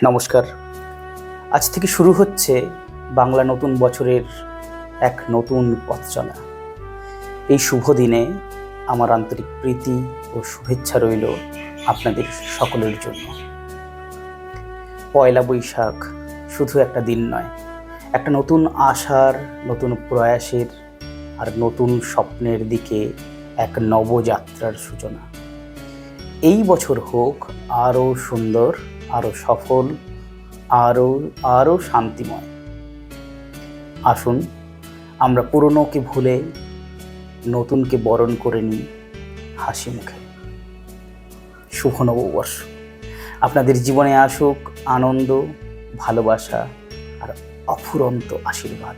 নমস্কার। আজ থেকে শুরু হচ্ছে বাংলা নতুন বছরের এক নতুন পথ চলা। এই শুভ দিনে আমার আন্তরিক প্রীতি ও শুভেচ্ছা রইল আপনাদের সকলের জন্য। পয়লা বৈশাখ শুধু একটা দিন নয়, একটা নতুন আশার, নতুন প্রয়াসের আর নতুন স্বপ্নের দিকে এক নবযাত্রার সূচনা। এই বছর হোক আরও সুন্দর, আরও সফল, আরও শান্তিময়। আসুন আমরা পুরনোকে ভুলে নতুনকে বরণ করে নিই হাসি মুখে। শুভ নববর্ষ আপনাদের জীবনে আসুক আনন্দ, ভালোবাসা আর অফুরন্ত আশীর্বাদ।